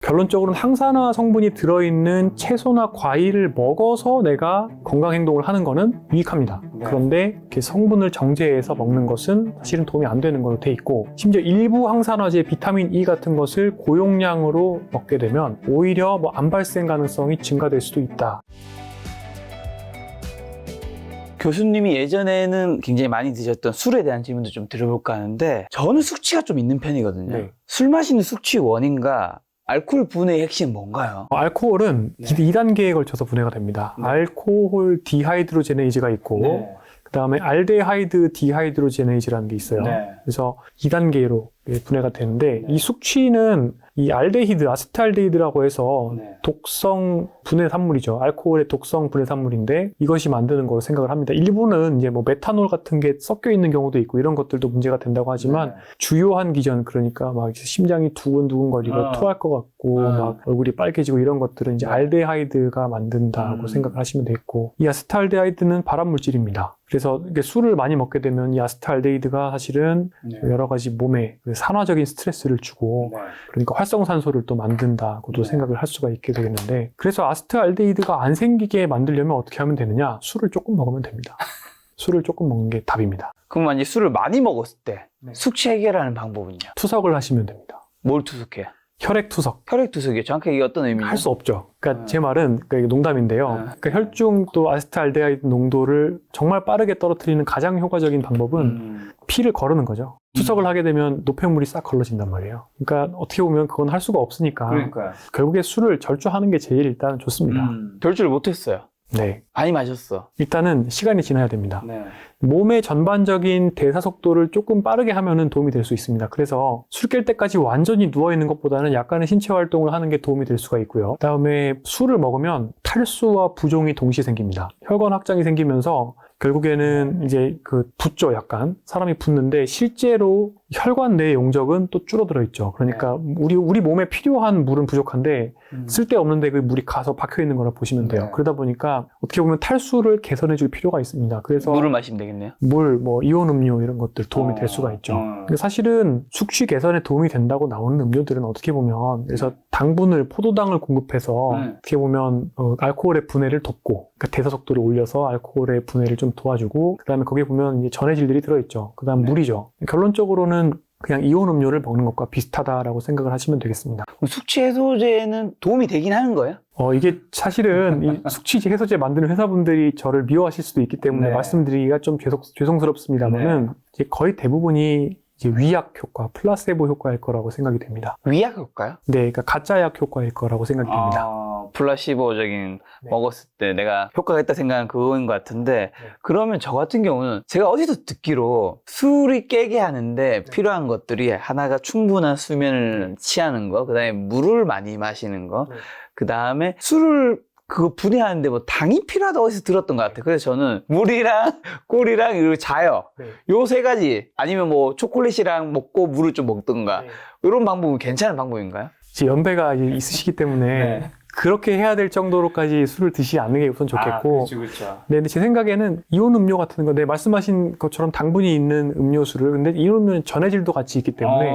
결론적으로는 항산화 성분이 들어있는 채소나 과일을 먹어서 내가 건강 행동을 하는 거는 유익합니다. 그런데 이렇게 성분을 정제해서 먹는 것은 사실은 도움이 안 되는 걸로 돼 있고, 심지어 일부 항산화제 비타민 E 같은 것을 고용량으로 먹게 되면 오히려 암 발생 가능성이 증가될 수도 있다. 교수님이 예전에는 굉장히 많이 드셨던 술에 대한 질문도 좀 드려볼까 하는데, 저는 숙취가 좀 있는 편이거든요. 네. 술 마시는 숙취 원인과 알코올 분해의 핵심은 뭔가요? 알코올은 네. 2단계에 걸쳐서 분해가 됩니다. 네. 알코올 디하이드로제네이즈가 있고, 그 다음에 알데하이드 디하이드로제네이즈라는 게 있어요. 네. 그래서 2단계로 분해가 되는데, 이 숙취는 이 알데히드, 아세트알데히드라고 해서 네. 독성 분해 산물이죠. 알코올의 독성 분해 산물인데 이것이 만드는 거로 생각을 합니다. 일부는 이제 메탄올 같은 게 섞여 있는 경우도 있고 이런 것들도 문제가 된다고 하지만, 주요한 기전, 그러니까 심장이 두근두근 거리고 토할 것 같고 얼굴이 빨개지고 이런 것들은 이제 알데하이드가 만든다고 생각을 하시면 되겠고, 이 아세트알데하이드는 발암 물질입니다. 그래서 이게 술을 많이 먹게 되면 이 아세트알데히드가 사실은 여러 가지 몸에 산화적인 스트레스를 주고, 그러니까 활성산소를 또 만든다고도 생각을 할 수가 있게 되겠는데, 그래서 아세트알데히드가 안 생기게 만들려면 어떻게 하면 되느냐? 술을 조금 먹으면 됩니다. 술을 조금 먹는 게 답입니다. 그럼 만약 술을 많이 먹었을 때 숙취 해결하는 방법은요? 투석을 하시면 됩니다. 뭘 투석해요? 혈액 투석. 혈액 투석이요? 정확하게 이게 어떤 의미죠? 할 수 없죠. 그러니까 제 말은 이게 농담인데요. 그러니까 혈중 또 아세트알데하이드 농도를 정말 빠르게 떨어뜨리는 가장 효과적인 방법은 피를 거르는 거죠. 투석을 하게 되면 노폐물이 싹 걸러진단 말이에요. 그러니까 어떻게 보면 그건 할 수가 없으니까 그러니까요. 결국에 술을 절주하는 게 제일 일단 좋습니다. 절주를 못했어요. 네. 많이 마셨어. 일단은 시간이 지나야 됩니다. 네. 몸의 전반적인 대사 속도를 조금 빠르게 하면은 도움이 될 수 있습니다. 그래서 술 깰 때까지 완전히 누워있는 것보다는 약간의 신체 활동을 하는 게 도움이 될 수가 있고요. 그다음에 술을 먹으면 탈수와 부종이 동시에 생깁니다. 혈관 확장이 생기면서 결국에는 이제 붓죠, 약간. 사람이 붓는데 실제로 혈관 내 용적은 또 줄어들어 있죠. 그러니까 우리 몸에 필요한 물은 부족한데 쓸데없는데 그 물이 가서 박혀 있는 거라 보시면 돼요. 그러다 보니까 어떻게 보면 탈수를 개선해 줄 필요가 있습니다. 그래서 물을 마시면 되겠네요. 물, 이온 음료 이런 것들 도움이 될 수가 있죠. 근데 사실은 숙취 개선에 도움이 된다고 나오는 음료들은 어떻게 보면, 그래서 당분을, 포도당을 공급해서 어떻게 보면 알코올의 분해를 돕고, 그러니까 대사 속도를 올려서 알코올의 분해를 좀 도와주고, 그 다음에 거기에 보면 이제 전해질들이 들어있죠. 그 다음 물이죠. 결론적으로는 그냥 이온 음료를 먹는 것과 비슷하다라고 생각을 하시면 되겠습니다. 숙취 해소제는 도움이 되긴 하는 거예요? 이게 사실은 이 숙취 해소제 만드는 회사분들이 저를 미워하실 수도 있기 때문에 말씀드리기가 좀 죄송스럽습니다만은 이제 거의 대부분이 이제 위약 효과, 플라세보 효과일 거라고 생각이 됩니다. 위약 효과요? 네, 그러니까 가짜약 효과일 거라고 생각이 됩니다. 플라시보적인 먹었을 때 내가 효과가 있다 생각하는 그거인 것 같은데, 그러면 저 같은 경우는 제가 어디서 듣기로 술이 깨게 하는데 필요한 것들이 하나가 충분한 수면을 취하는 거, 그 다음에 물을 많이 마시는 거, 그 다음에 술을 그거 분해하는데 당이 필요하다고 해서 들었던 것 같아요. 그래서 저는 물이랑 꿀이랑 이거 자요. 요 세 가지, 아니면 초콜릿이랑 먹고 물을 좀 먹든가, 이런 방법은 괜찮은 방법인가요? 이제 연배가 있으시기 때문에 그렇게 해야 될 정도로까지 술을 드시지 않는 게 우선 좋겠고, 그렇죠. 네, 근데 제 생각에는 이온 음료 같은 거, 말씀하신 것처럼 당분이 있는 음료수를, 근데 이온 음료는 전해질도 같이 있기 때문에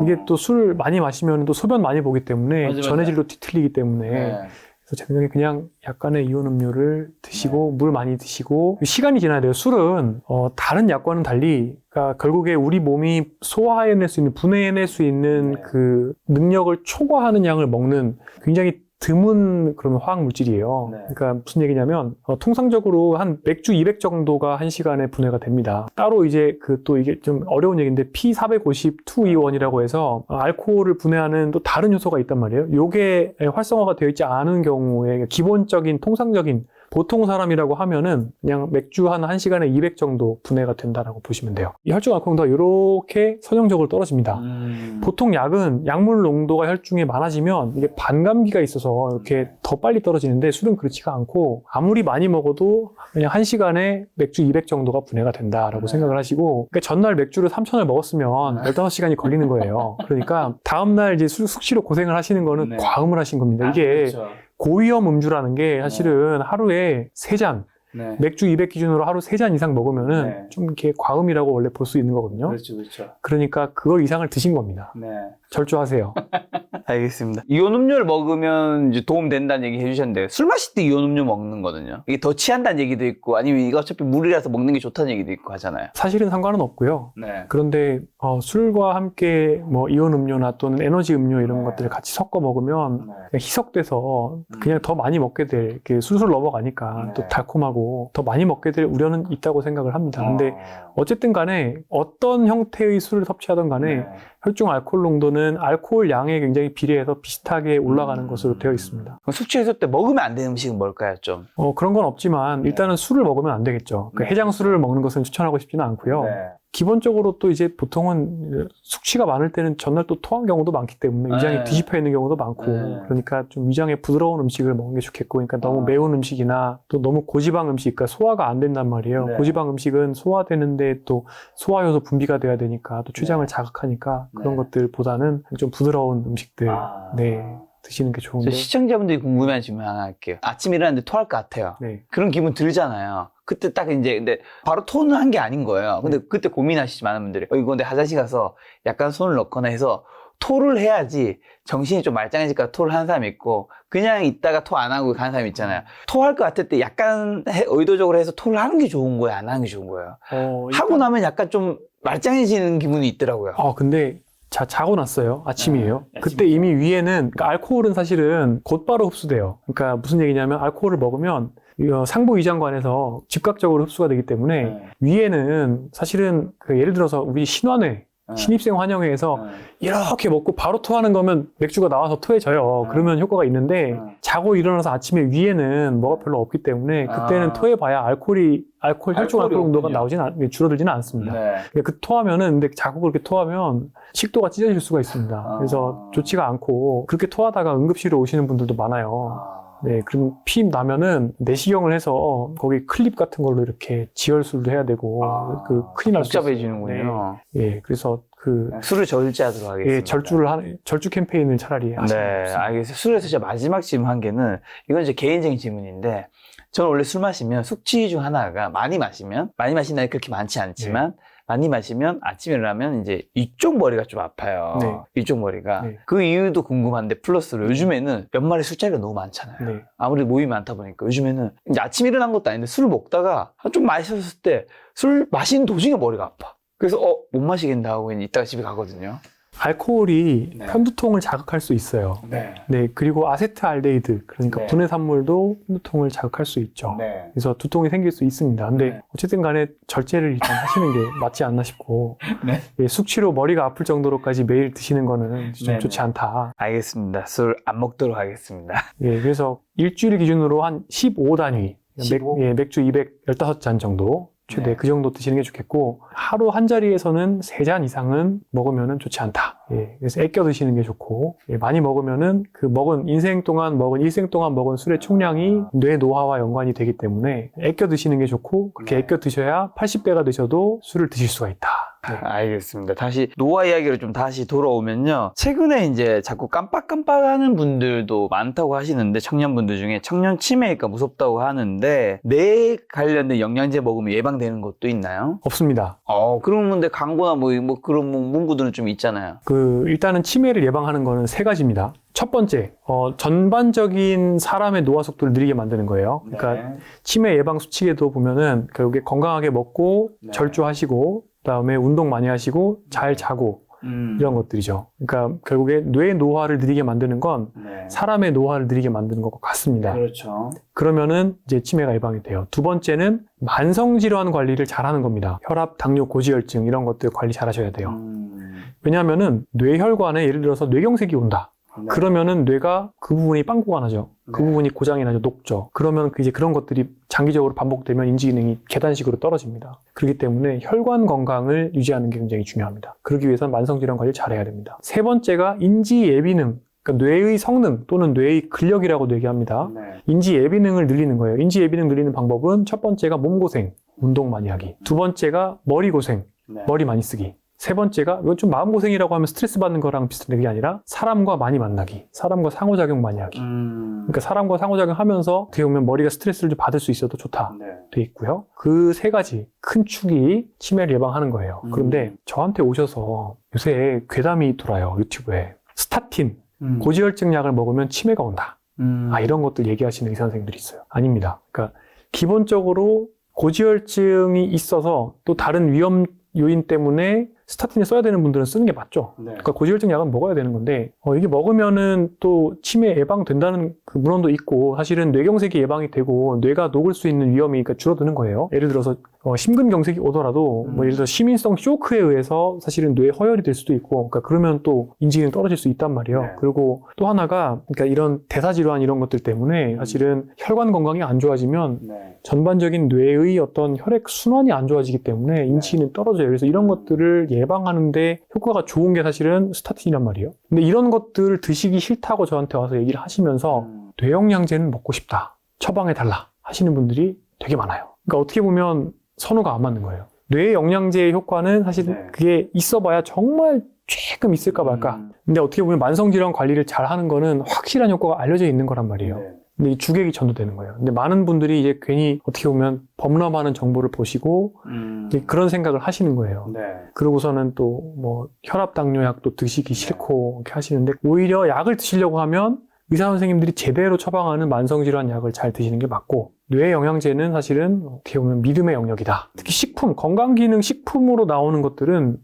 이게 또 술 많이 마시면 또 소변 많이 보기 때문에 맞아. 전해질도 뒤틀리기 때문에 그래서 제 생각에 그냥 약간의 이온 음료를 드시고 물 많이 드시고, 시간이 지나야 돼요. 술은 다른 약과는 달리, 그러니까 결국에 우리 몸이 소화해낼 수 있는, 분해해낼 수 있는 그 능력을 초과하는 양을 먹는 굉장히 드문 그런 화학 물질이에요. 그러니까 무슨 얘기냐면, 통상적으로 한 맥주 200 정도가 1시간에 분해가 됩니다. 따로 이제 또 이게 좀 어려운 얘기인데 P450 2E1이라고 해서 알코올을 분해하는 또 다른 요소가 있단 말이에요. 요게 활성화가 되어 있지 않은 경우에 기본적인 통상적인 보통 사람이라고 하면은 그냥 맥주 한 1시간에 200 정도 분해가 된다라고 보시면 돼요. 이 혈중 알코올 농도가 이렇게 선형적으로 떨어집니다. 보통 약은 약물 농도가 혈중에 많아지면 이게 반감기가 있어서 이렇게 더 빨리 떨어지는데, 술은 그렇지가 않고 아무리 많이 먹어도 그냥 1시간에 맥주 200 정도가 분해가 된다라고 생각을 하시고, 그러니까 전날 맥주를 3,000을 먹었으면 15시간이 걸리는 거예요. 그러니까 다음날 이제 숙취로 고생을 하시는 거는 과음을 하신 겁니다. 이게 고위험 음주라는 게 사실은 하루에 3잔, 맥주 200 기준으로 하루 3잔 이상 먹으면은 좀 이렇게 과음이라고 원래 볼 수 있는 거거든요. 그렇죠. 그러니까 그걸 이상을 드신 겁니다. 절주하세요. 알겠습니다. 이온 음료를 먹으면 이제 도움 된다는 얘기 해주셨는데 술 마실 때 이온 음료 먹는 거든요. 이게 더 취한다는 얘기도 있고 아니면 이거 어차피 물이라서 먹는 게 좋다는 얘기도 있고 하잖아요. 사실은 상관은 없고요. 네. 그런데 술과 함께 뭐 이온 음료나 또는 에너지 음료 이런 것들을 같이 섞어 먹으면 그냥 희석돼서 그냥 더 많이 먹게 될, 이렇게 술술 넘어가니까 또 달콤하고 더 많이 먹게 될 우려는 있다고 생각을 합니다. 근데 어쨌든 간에 어떤 형태의 술을 섭취하던 간에 혈중 알코올 농도는 알코올 양에 굉장히 비례해서 비슷하게 올라가는 것으로 되어 있습니다. 그럼 숙취 해소 때 먹으면 안 되는 음식은 뭘까요, 좀? 그런 건 없지만 일단은 술을 먹으면 안 되겠죠. 그 해장술을 먹는 것은 추천하고 싶지는 않고요. 기본적으로 또 이제 보통은 숙취가 많을 때는 전날 또 토한 경우도 많기 때문에 위장이 뒤집혀 있는 경우도 많고 그러니까 좀 위장에 부드러운 음식을 먹는 게 좋겠고 그러니까 너무 매운 음식이나 또 너무 고지방 음식, 그러니까 소화가 안 된단 말이에요. 고지방 음식은 소화되는데 또 소화효소 분비가 돼야 되니까 또 췌장을 자극하니까 그런 것들보다는 좀 부드러운 음식들 드시는 게 좋은데. 시청자분들이 궁금해하는 질문 하나 할게요. 아침 일어났는데 토할 것 같아요. 그런 기분 들잖아요. 그때 딱 이제 근데 바로 토는 한 게 아닌 거예요. 근데 그때 고민하시지 많은 분들이 이거 근데 화장실 가서 약간 손을 넣거나 해서 토를 해야지 정신이 좀 말짱해질까 토를 하는 사람이 있고 그냥 있다가 토 안 하고 가는 사람이 있잖아요. 토할 것 같을 때 약간 의도적으로 해서 토를 하는 게 좋은 거예요? 안 하는 게 좋은 거예요? 하고 나면 약간 좀 말짱해지는 기분이 있더라고요. 근데 자고 났어요. 아침이에요. 그때 이미 위에는, 그러니까 알코올은 사실은 곧바로 흡수돼요. 그러니까 무슨 얘기냐면 알코올을 먹으면 상부 위장관에서 즉각적으로 흡수가 되기 때문에 위에는 사실은 예를 들어서 우리 신환회, 신입생 환영회에서 이렇게 먹고 바로 토하는 거면 맥주가 나와서 토해져요. 그러면 효과가 있는데 자고 일어나서 아침에 위에는 뭐가 별로 없기 때문에 그때는 토해봐야 알코올 혈중 알코올 농도가 줄어들지는 않습니다. 그 토하면은 근데 자꾸 그렇게 토하면 식도가 찢어질 수가 있습니다. 그래서 좋지가 않고 그렇게 토하다가 응급실에 오시는 분들도 많아요. 그럼 피 나면은 내시경을 해서 거기 클립 같은 걸로 이렇게 지혈술도 해야 되고 큰일 날 수 있어요. 복잡해지는군요. 그래서 술을 절제하도록 하겠습니다. 절주 캠페인을 차라리 하시면 좋습니다. 알겠어요. 술에서 진짜 마지막 질문 한 개는 이건 이제 개인적인 질문인데 저는 원래 술 마시면 숙취 중 하나가 많이 마시는 날이 그렇게 많지 않지만 많이 마시면 아침에 일어나면 이제 이쪽 머리가 좀 아파요. 이쪽 머리가. 그 이유도 궁금한데 플러스로 요즘에는 연말에 술자리가 너무 많잖아요. 아무래도 모임이 많다 보니까 요즘에는 이제 아침에 일어난 것도 아닌데 술을 먹다가 좀 마셨을 때 술 마시는 도중에 머리가 아파. 그래서 못 마시겠다 하고 이따가 집에 가거든요. 알코올이 편두통을 자극할 수 있어요. 그리고 아세트알데히드, 그러니까 분해 산물도 편두통을 자극할 수 있죠. 그래서 두통이 생길 수 있습니다. 근데 어쨌든 간에 절제를 일단 하시는 게 맞지 않나 싶고 숙취로 머리가 아플 정도로까지 매일 드시는 거는 좀 좋지 않다. 알겠습니다. 술 안 먹도록 하겠습니다. 그래서 일주일 기준으로 한 15단위, 맥주 215잔 정도 최대 그 정도 드시는 게 좋겠고 하루 한 자리에서는 3잔 이상은 먹으면 좋지 않다. 그래서 아껴 드시는 게 좋고 많이 먹으면은 그 일생 동안 먹은 술의 총량이 뇌 노화와 연관이 되기 때문에 아껴 드시는 게 좋고 그렇게 아껴 드셔야 80대가 되셔도 술을 드실 수가 있다. 알겠습니다. 다시 노화 이야기로 좀 다시 돌아오면요. 최근에 이제 자꾸 깜빡깜빡하는 분들도 많다고 하시는데 청년분들 중에 청년 치매가 무섭다고 하는데 뇌 관련된 영양제 먹으면 예방되는 것도 있나요? 없습니다. 그런 건데 광고나 그런 문구들은 좀 있잖아요. 일단은 치매를 예방하는 거는 3가지입니다. 첫 번째, 전반적인 사람의 노화 속도를 느리게 만드는 거예요. 그러니까 치매 예방 수칙에도 보면은 결국에 건강하게 먹고 절주하시고 그다음에 운동 많이 하시고 잘 자고 이런 것들이죠. 그러니까 결국에 뇌 노화를 느리게 만드는 건 사람의 노화를 느리게 만드는 것과 같습니다. 그렇죠. 그러면은 이제 치매가 예방이 돼요. 두 번째는 만성 질환 관리를 잘하는 겁니다. 혈압, 당뇨, 고지혈증 이런 것들 관리 잘하셔야 돼요. 왜냐하면은 뇌혈관에 예를 들어서 뇌경색이 온다. 그러면은 뇌가 그 부분이 빵꾸가 나죠. 그 부분이 고장이 나죠. 녹죠. 그러면 이제 그런 것들이 장기적으로 반복되면 인지 기능이 계단식으로 떨어집니다. 그렇기 때문에 혈관 건강을 유지하는 게 굉장히 중요합니다. 그러기 위해서는 만성질환 관리를 잘해야 됩니다. 세 번째가 인지 예비능, 그러니까 뇌의 성능 또는 뇌의 근력이라고도 얘기합니다. 인지 예비능을 늘리는 거예요. 인지 예비능 늘리는 방법은 첫 번째가 몸고생, 운동 많이 하기. 두 번째가 머리 고생, 머리 많이 쓰기. 세 번째가 이건 좀 마음고생이라고 하면 스트레스 받는 거랑 비슷한 게 아니라 사람과 많이 만나기, 사람과 상호작용 많이 하기. 그러니까 사람과 상호작용 하면서 어떻게 보면 머리가 스트레스를 좀 받을 수 있어도 좋다 돼 있고요. 그 세 가지 큰 축이 치매를 예방하는 거예요. 그런데 저한테 오셔서 요새 괴담이 돌아요. 유튜브에 스타틴, 고지혈증 약을 먹으면 치매가 온다. 이런 것들 얘기하시는 의사 선생님들이 있어요. 아닙니다. 그러니까 기본적으로 고지혈증이 있어서 또 다른 위험 요인 때문에 스타틴을 써야 되는 분들은 쓰는 게 맞죠. 그러니까 고지혈증 약은 먹어야 되는 건데 이게 먹으면은 또 치매 예방된다는 그 문헌도 있고 사실은 뇌경색이 예방이 되고 뇌가 녹을 수 있는 위험이 그러니까 줄어드는 거예요. 예를 들어서 심근경색이 오더라도 뭐 예를 들어 시민성 쇼크에 의해서 사실은 뇌 허혈이 될 수도 있고 그러니까 그러면 또 인지기능 떨어질 수 있단 말이에요. 그리고 또 하나가 그러니까 이런 대사질환 이런 것들 때문에 사실은 혈관 건강이 안 좋아지면 전반적인 뇌의 어떤 혈액 순환이 안 좋아지기 때문에 인지기능이 떨어져요. 그래서 이런 것들을 예방하는데 효과가 좋은 게 사실은 스타틴이란 말이에요. 근데 이런 것들을 드시기 싫다고 저한테 와서 얘기를 하시면서 뇌영양제는 먹고 싶다. 처방해달라 하시는 분들이 되게 많아요. 그러니까 어떻게 보면 선호가 안 맞는 거예요. 뇌영양제의 효과는 사실 그게 있어봐야 정말 조금 있을까 말까. 근데 어떻게 보면 만성질환 관리를 잘 하는 거는 확실한 효과가 알려져 있는 거란 말이에요. 근데 이 주객이 전도되는 거예요. 근데 많은 분들이 이제 괜히 어떻게 보면 범람하는 정보를 보시고 이제 그런 생각을 하시는 거예요. 그러고서는 또 뭐 혈압 당뇨약도 드시기 싫고 이렇게 하시는데 오히려 약을 드시려고 하면 의사 선생님들이 제대로 처방하는 만성질환 약을 잘 드시는 게 맞고 뇌 영양제는 사실은 어떻게 보면 믿음의 영역이다. 특히 식품, 건강기능 식품으로 나오는 것들은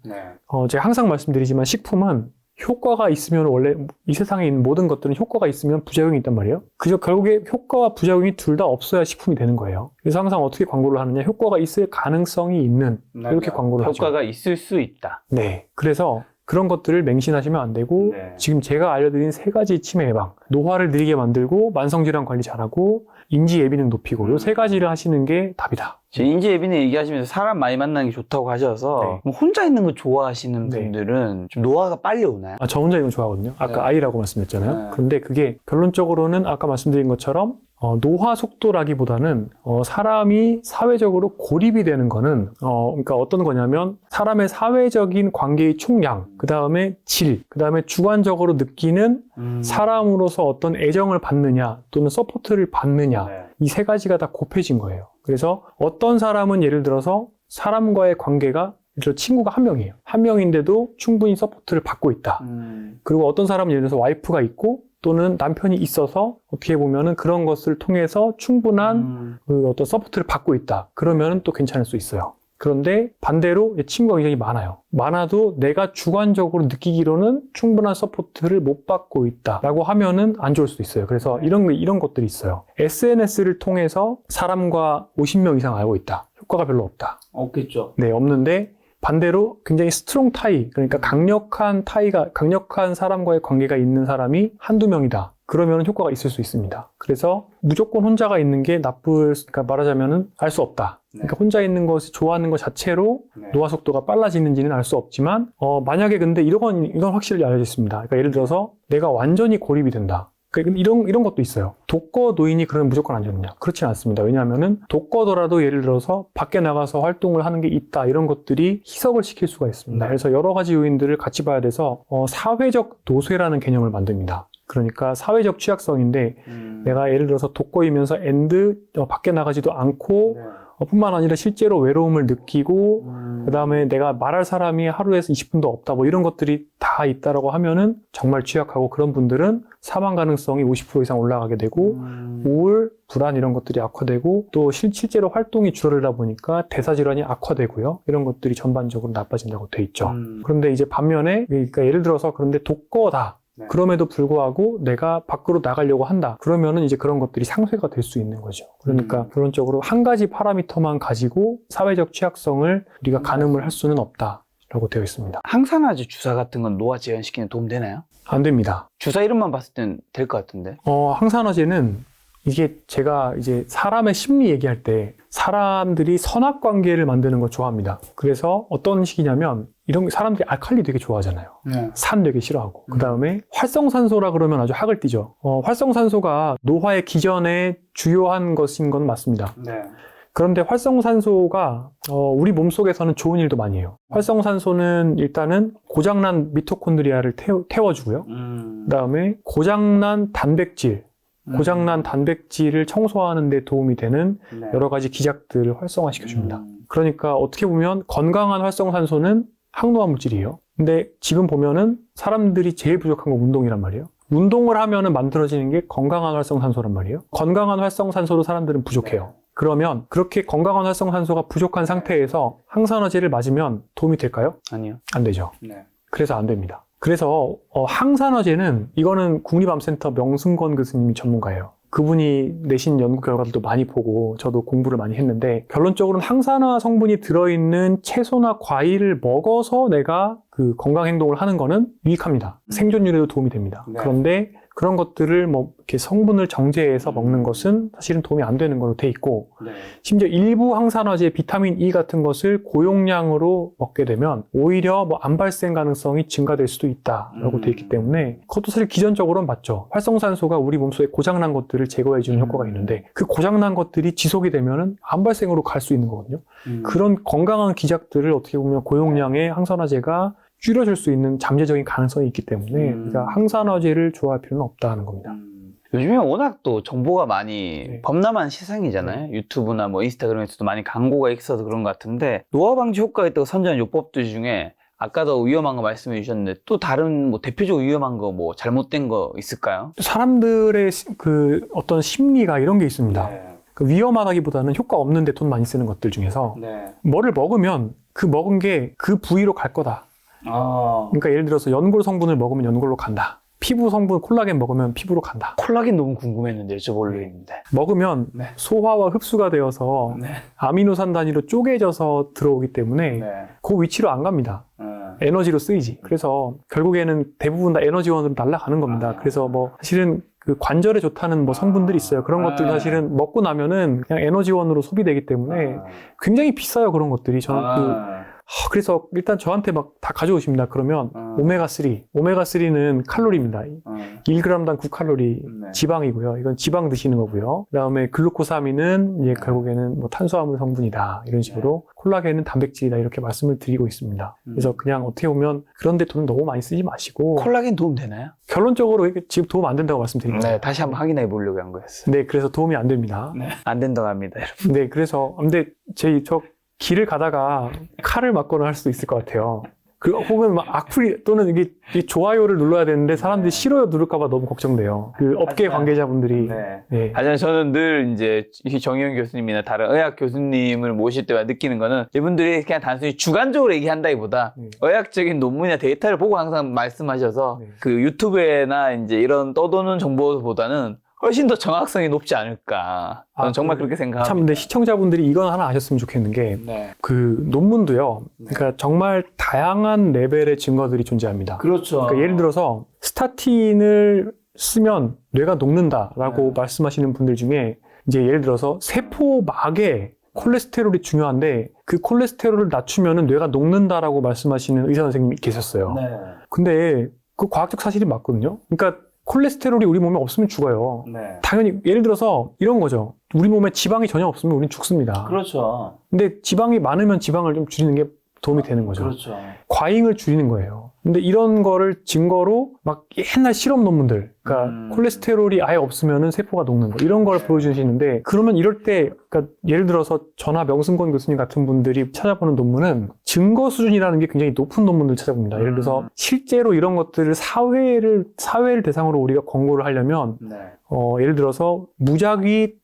제가 항상 말씀드리지만 식품은 효과가 있으면 원래 이 세상에 있는 모든 것들은 효과가 있으면 부작용이 있단 말이에요. 그저 결국에 효과와 부작용이 둘 다 없어야 식품이 되는 거예요. 그래서 항상 어떻게 광고를 하느냐, 효과가 있을 가능성이 있는 이렇게 광고를 하죠. 효과가 있을 수 있다. 네. 그래서 그런 것들을 맹신하시면 안 되고 지금 제가 알려드린 세 가지 치매 예방, 노화를 느리게 만들고 만성질환 관리 잘하고 인지 예비능 높이고 이 세 가지를 하시는 게 답이다. 인지 예비능 얘기하시면서 사람 많이 만나는 게 좋다고 하셔서 혼자 있는 거 좋아하시는 분들은 좀 노화가 빨리 오나요? 저 혼자 있는 거 좋아하거든요. 아까 아이라고 말씀드렸잖아요. 그런데 그게 결론적으로는 아까 말씀드린 것처럼 노화 속도라기보다는 사람이 사회적으로 고립이 되는 거는 그러니까 어떤 거냐면 사람의 사회적인 관계의 총량, 그 다음에 질, 그 다음에 주관적으로 느끼는 사람으로서 어떤 애정을 받느냐 또는 서포트를 받느냐 이 세 가지가 다 곱해진 거예요. 그래서 어떤 사람은 예를 들어서 사람과의 관계가 예를 들어 친구가 한 명이에요. 한 명인데도 충분히 서포트를 받고 있다. 그리고 어떤 사람은 예를 들어서 와이프가 있고 또는 남편이 있어서 어떻게 보면은 그런 것을 통해서 충분한 그 어떤 서포트를 받고 있다. 그러면은 또 괜찮을 수 있어요. 그런데 반대로 친구가 굉장히 많아요. 많아도 내가 주관적으로 느끼기로는 충분한 서포트를 못 받고 있다라고 하면은 안 좋을 수도 있어요. 그래서 이런 것들이 있어요. SNS를 통해서 사람과 50명 이상 알고 있다. 효과가 별로 없다. 없겠죠. 네, 없는데 반대로 굉장히 스트롱 타이, 그러니까 강력한 사람과의 관계가 있는 사람이 한두 명이다. 그러면 효과가 있을 수 있습니다. 그래서 무조건 혼자가 있는 게 그러니까 말하자면은 알 수 없다. 그러니까 혼자 있는 것을 좋아하는 것 자체로 노화 속도가 빨라지는지는 알 수 없지만, 만약에 근데 이건 확실히 알려져 있습니다. 그러니까 예를 들어서 내가 완전히 고립이 된다. 그러니까 이런 것도 있어요. 독거 노인이 그러면 무조건 안 좋느냐? 그렇진 않습니다. 왜냐하면은 독거더라도 예를 들어서 밖에 나가서 활동을 하는 게 있다. 이런 것들이 희석을 시킬 수가 있습니다. 그래서 여러 가지 요인들을 같이 봐야 돼서 사회적 노쇠라는 개념을 만듭니다. 그러니까 사회적 취약성인데 내가 예를 들어서 독거이면서 밖에 나가지도 않고 뿐만 아니라 실제로 외로움을 느끼고 그 다음에 내가 말할 사람이 하루에서 20분도 없다 뭐 이런 것들이 다 있다라고 하면은 정말 취약하고 그런 분들은 사망 가능성이 50% 이상 올라가게 되고 우울, 불안 이런 것들이 악화되고 또 실제로 활동이 줄어들다 보니까 대사질환이 악화되고요. 이런 것들이 전반적으로 나빠진다고 돼 있죠. 그런데 이제 반면에 그러니까 예를 들어서 그런데 독거다. 그럼에도 불구하고 내가 밖으로 나가려고 한다. 그러면은 이제 그런 것들이 상쇄가 될 수 있는 거죠. 그러니까 결론적으로 한 가지 파라미터만 가지고 사회적 취약성을 우리가 가늠을 할 수는 없다라고 되어 있습니다. 항산화제 주사 같은 건 노화 재현시키는 도움 되나요? 안 됩니다. 주사 이름만 봤을 땐 될 것 같은데. 항산화제는 이게 제가 이제 사람의 심리 얘기할 때 사람들이 선악관계를 만드는 걸 좋아합니다. 그래서 어떤 식이냐면 이런 사람들이 알칼리 되게 좋아하잖아요. 산 되게 싫어하고. 그 다음에 활성산소라 그러면 아주 학을 띠죠. 활성산소가 노화의 기전에 주요한 것인 건 맞습니다. 그런데 활성산소가 우리 몸속에서는 좋은 일도 많이 해요. 활성산소는 일단은 고장난 미토콘드리아를 태워주고요. 그다음에 고장난 단백질을 청소하는 데 도움이 되는 네. 여러 가지 기작들을 활성화시켜줍니다. 그러니까 어떻게 보면 건강한 활성산소는 항노화 물질이에요. 근데 지금 보면은 사람들이 제일 부족한 건 운동이란 말이에요. 운동을 하면은 만들어지는 게 건강한 활성산소란 말이에요. 건강한 활성산소로 사람들은 부족해요. 그러면 그렇게 건강한 활성산소가 부족한 상태에서 항산화제를 맞으면 도움이 될까요? 아니요. 안 되죠. 네. 그래서 안 됩니다. 그래서 항산화제는 이거는 국립암센터 명승건 교수님이 전문가예요. 그분이 내신 연구 결과들도 많이 보고 저도 공부를 많이 했는데 결론적으로는 항산화 성분이 들어있는 채소나 과일을 먹어서 내가 그 건강 행동을 하는 거는 유익합니다. 생존율에도 도움이 됩니다. 네. 그런데 그런 것들을 뭐 이렇게 성분을 정제해서 먹는 것은 사실은 도움이 안 되는 걸로 돼 있고 네. 심지어 일부 항산화제 비타민 E 같은 것을 고용량으로 먹게 되면 오히려 뭐 암 발생 가능성이 증가될 수도 있다라고 돼 있기 때문에 그것도 사실 기전적으로는 맞죠. 활성산소가 우리 몸속에 고장난 것들을 제거해 주는 효과가 있는데 그 고장난 것들이 지속이 되면은 암 발생으로 갈 수 있는 거거든요. 그런 건강한 기작들을 어떻게 보면 고용량의 항산화제가 줄여줄 수 있는 잠재적인 가능성이 있기 때문에 그러니까 항산화제를 좋아할 필요는 없다는 겁니다. 요즘에 워낙 또 정보가 많이 네. 범람한 세상이잖아요. 유튜브나 뭐 인스타그램에서도 많이 광고가 있어서 그런 것 같은데 노화 방지 효과가 있다고 선전한 요법들 중에 아까도 위험한 거 말씀해 주셨는데 또 다른 뭐 대표적으로 위험한 거 뭐 잘못된 거 있을까요? 사람들의 그 어떤 심리가 이런 게 있습니다. 그 위험하다기보다는 효과 없는데 돈 많이 쓰는 것들 중에서 뭐를 먹으면 그 먹은 게 그 부위로 갈 거다. 그러니까 예를 들어서 연골 성분을 먹으면 연골로 간다. 피부 성분 콜라겐 먹으면 피부로 간다. 콜라겐 너무 궁금했는데 여쭤보려고 했는데. 먹으면 네. 소화와 흡수가 되어서 네. 아미노산 단위로 쪼개져서 들어오기 때문에 그 위치로 안 갑니다. 에너지로 쓰이지. 그래서 결국에는 대부분 다 에너지원으로 날아가는 겁니다. 그래서 뭐 사실은 그 관절에 좋다는 뭐 성분들이 있어요. 그런 것들 사실은 먹고 나면은 그냥 에너지원으로 소비되기 때문에 굉장히 비싸요. 그런 것들이. 저는 그래서 일단 저한테 막 다 가져오십니다. 그러면 오메가3는 칼로리입니다. 1g당 9칼로리 지방이고요. 이건 지방 드시는 거고요. 그다음에 글루코사민은 이제 결국에는 뭐 탄수화물 성분이다. 이런 식으로 콜라겐은 단백질이다. 이렇게 말씀을 드리고 있습니다. 그래서 그냥 어떻게 보면 그런데 돈 너무 많이 쓰지 마시고 콜라겐 도움 되나요? 결론적으로 지금 도움 안 된다고 말씀드립니다. 네, 다시 한번 확인해 보려고 한 거였어요. 네, 그래서 도움이 안 됩니다. 네, 안 된다고 합니다, 여러분. 네, 그래서 근데 저 길을 가다가 칼을 맞거나 할 수도 있을 것 같아요. 혹은 막 악플이 또는 이게 좋아요를 눌러야 되는데 사람들이 싫어요 누를까봐 너무 걱정돼요. 그 업계 관계자분들이. 네. 하지만 저는 늘 이제 정의용 교수님이나 다른 의학 교수님을 모실 때마다 느끼는 거는 이분들이 그냥 단순히 주관적으로 얘기한다기보다 의학적인 논문이나 데이터를 보고 항상 말씀하셔서 그 유튜브에나 이제 이런 떠도는 정보보다는 훨씬 더 정확성이 높지 않을까. 저는 정말 그렇게 생각합니다. 참, 근데 시청자분들이 이건 하나 아셨으면 좋겠는 게, 그 논문도요, 그러니까 정말 다양한 레벨의 증거들이 존재합니다. 그렇죠. 그러니까 예를 들어서, 스타틴을 쓰면 뇌가 녹는다라고 말씀하시는 분들 중에, 이제 예를 들어서 세포막에 콜레스테롤이 중요한데, 그 콜레스테롤을 낮추면은 뇌가 녹는다라고 말씀하시는 의사 선생님이 계셨어요. 근데 그 과학적 사실이 맞거든요. 그러니까 콜레스테롤이 우리 몸에 없으면 죽어요. 당연히 예를 들어서 이런 거죠. 우리 몸에 지방이 전혀 없으면 우리는 죽습니다. 그렇죠. 근데 지방이 많으면 지방을 좀 줄이는 게 도움이 되는 거죠. 그렇죠. 과잉을 줄이는 거예요. 근데 이런 거를 증거로 막 옛날 실험 논문들, 그러니까 콜레스테롤이 아예 없으면은 세포가 녹는 거 이런 걸 보여주시는데 그러면 이럴 때, 그러니까 예를 들어서 저나 명승건 교수님 같은 분들이 찾아보는 논문은 증거 수준이라는 게 굉장히 높은 논문들 찾아봅니다. 예를 들어서 실제로 이런 것들을 사회를 대상으로 우리가 권고를 하려면 예를 들어서 무작위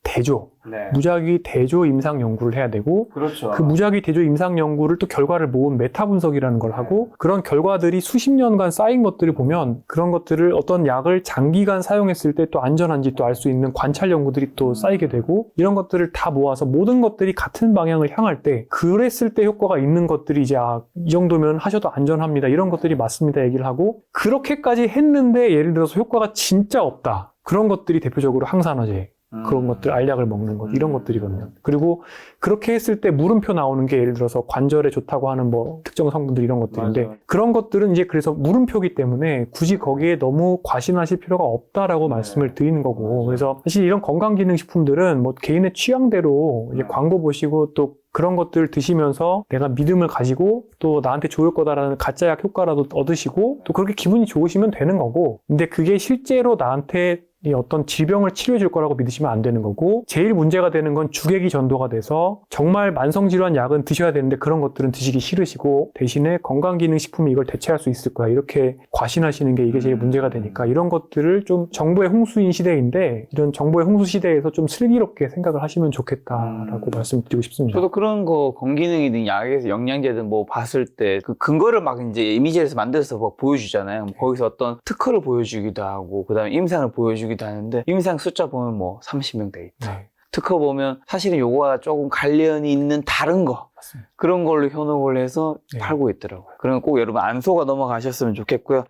대조 임상 연구를 해야 되고 그렇죠. 그 무작위 대조 임상 연구를 또 결과를 모은 메타 분석이라는 걸 하고 그런 결과들이 수십 년간 쌓인 것들을 보면 그런 것들을 어떤 약을 장기간 사용했을 때 또 안전한지 또 알 수 있는 관찰 연구들이 또 쌓이게 되고 이런 것들을 다 모아서 모든 것들이 같은 방향을 향할 때 그랬을 때 효과가 있는 것들이 이제 이 정도면 하셔도 안전합니다. 이런 것들이 맞습니다. 얘기를 하고 그렇게까지 했는데 예를 들어서 효과가 진짜 없다. 그런 것들이 대표적으로 항산화제 그런 것들, 알약을 먹는 것, 이런 것들이거든요. 그리고 그렇게 했을 때 물음표 나오는 게 예를 들어서 관절에 좋다고 하는 뭐 특정 성분들 이런 것들인데 맞아요. 그런 것들은 이제 그래서 물음표기 때문에 굳이 거기에 너무 과신하실 필요가 없다라고 말씀을 드리는 거고 그래서 사실 이런 건강기능식품들은 뭐 개인의 취향대로 이제 광고 보시고 또 그런 것들 드시면서 내가 믿음을 가지고 또 나한테 좋을 거다라는 가짜약 효과라도 얻으시고 또 그렇게 기분이 좋으시면 되는 거고 근데 그게 실제로 나한테 이 어떤 질병을 치료해 줄 거라고 믿으시면 안 되는 거고 제일 문제가 되는 건 주객이 전도가 돼서 정말 만성질환 약은 드셔야 되는데 그런 것들은 드시기 싫으시고 대신에 건강기능식품이 이걸 대체할 수 있을 거야 이렇게 과신하시는 게 이게 제일 문제가 되니까 이런 것들을 좀 정보의 홍수인 시대인데 이런 정보의 홍수 시대에서 좀 슬기롭게 생각을 하시면 좋겠다라고 말씀드리고 싶습니다. 저도 그런 거 건기능이든 약에서 영양제든 뭐 봤을 때 그 근거를 막 이제 이미지에서 만들어서 막 보여주잖아요. 거기서 어떤 특허를 보여주기도 하고 그다음에 임상을 보여주기도 하는데 임상 숫자 보면 뭐 30명 돼 있다. 네. 특허 보면 사실은 요거와 조금 관련이 있는 다른 거 맞습니다. 그런 걸로 현혹을 해서 네. 팔고 있더라고요. 그럼 꼭 여러분 안 속아 넘어가셨으면 좋겠고요.